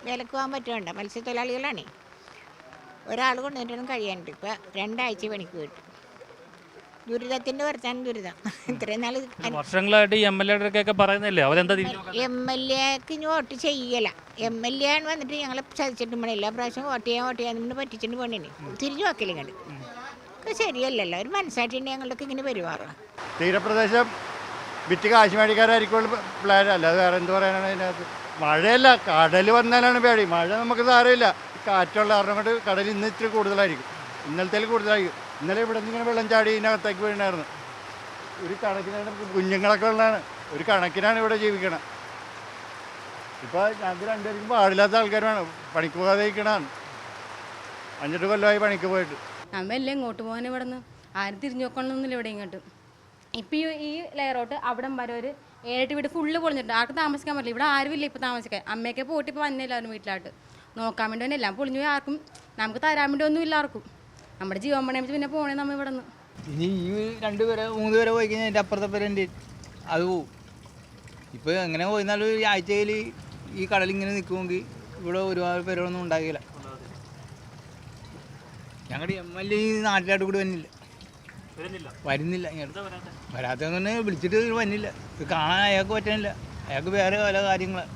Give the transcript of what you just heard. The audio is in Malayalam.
വിലക്ക് പോകാൻ പറ്റുന്നുണ്ട്. മത്സ്യത്തൊഴിലാളികളാണ്. ഒരാൾ കൊണ്ടുവന്നിട്ടൊന്നും കഴിയാനുണ്ട്. ഇപ്പം 2 ആഴ്ച പണിക്ക് പോയിട്ട്. ദുരിതത്തിൻ്റെ വർത്താനം ദുരിതം. ഇത്രയും നാൾ വർഷങ്ങളായിട്ട് ഈ MLA പറയുന്നില്ലേ, അവരെന്താ MLAക്ക് ഇനി വോട്ട് ചെയ്യല. MLA ആണ് വന്നിട്ട് ഞങ്ങളെ ചതിച്ചിട്ട് പോണേ. എല്ലാ പ്രാവശ്യം വോട്ട് ചെയ്യാൻ പറ്റിച്ചിട്ട് പോണേന് തിരിഞ്ഞു നോക്കില്ല ഇങ്ങോട്ട്. അത് ശരിയല്ലല്ലോ. ഒരു മനസ്സായിട്ട് ഞങ്ങൾക്ക് ഇങ്ങനെ പെരുമാറണം. തീരപ്രദേശം വിറ്റ് കാശ് മേടിക്കാരായിരിക്കും പ്ലാൻ, അല്ലാതെ വേറെ എന്ത് പറയാനാണ് അതിനകത്ത്. മഴയല്ല, കടൽ വന്നാലാണ് പേടി. മഴ നമുക്ക് സാരമില്ല. കാറ്റുള്ള കാരണം കൊണ്ട് കടൽ ഇന്ന് ഇത്തിരി കൂടുതലായിരിക്കും, ഇന്നലത്തേൽ കൂടുതലായിരിക്കും. ഇന്നലെ ഇവിടെ നിന്ന് ഇങ്ങനെ വെള്ളം ചാടി ഇതിനകത്തേക്ക് വീണായിരുന്നു. ഒരു കണക്കിനാണ് കുഞ്ഞുങ്ങളൊക്കെ ഉള്ളതാണ്, ഒരു കണക്കിനാണ് ഇവിടെ ജീവിക്കണം. ഇപ്പോൾ ഞങ്ങൾക്ക് രണ്ടുപേർക്കും പാടില്ലാത്ത ആൾക്കാരാണ്, പണിക്ക് പോകാതെ ഇരിക്കണതാണ്. 5 കൊല്ലമായി പണിക്ക് പോയിട്ട്. നമ്മെല്ലാം ഇങ്ങോട്ട് പോകാൻ ഇവിടെ നിന്ന് ആരും തിരിഞ്ഞു നോക്കണമെന്നില്ല ഇവിടെ ഇങ്ങോട്ട്. ഇപ്പം ഈ ലെയറോട്ട് അവിടം വരെ ഒരു 7-8 വീട് ഫുള്ള് പൊളിഞ്ഞിട്ടുണ്ട്. ആർക്ക് താമസിക്കാൻ പറ്റില്ല. ഇവിടെ ആരുമില്ല ഇപ്പോൾ താമസിക്കാൻ. അമ്മയൊക്കെ പോയിട്ട് ഇപ്പോൾ വന്നില്ലായിരുന്നു വീട്ടിലായിട്ട് നോക്കാൻ വേണ്ടി തന്നെ. എല്ലാം പൊളിഞ്ഞു പോയി. ആർക്കും നമുക്ക് തരാൻ വേണ്ടി ഒന്നും ഇല്ല ആർക്കും. നമ്മുടെ ജീവൻ പണയം പിന്നെ പോണേ നമ്മൾ ഇവിടെ നിന്ന്. ഇനി ഈ 2 പേരെ 3 പേരെ പോയി കഴിഞ്ഞാൽ എൻ്റെ അപ്പുറത്തെ പേര് എൻ്റെ അത് പോവും. ഇപ്പോൾ എങ്ങനെ പോയിരുന്നാലും ഈ ആഴ്ചയിൽ ഈ കടലിങ്ങനെ നിൽക്കുമെങ്കിൽ ഇവിടെ ഒരുപാട് പേരൊന്നും ഉണ്ടാകില്ല. ഞങ്ങളുടെ MLA ഈ നാട്ടിലായിട്ട് കൂടി വരുന്നില്ല ഇങ്ങോട്ട്. വരാത്തതെന്ന് പറഞ്ഞാൽ വിളിച്ചിട്ട് വരുന്നില്ല. ഇത് കാണാൻ അയാൾക്ക് പറ്റുന്നില്ല. അയാൾക്ക് വേറെ പല കാര്യങ്ങളാണ്.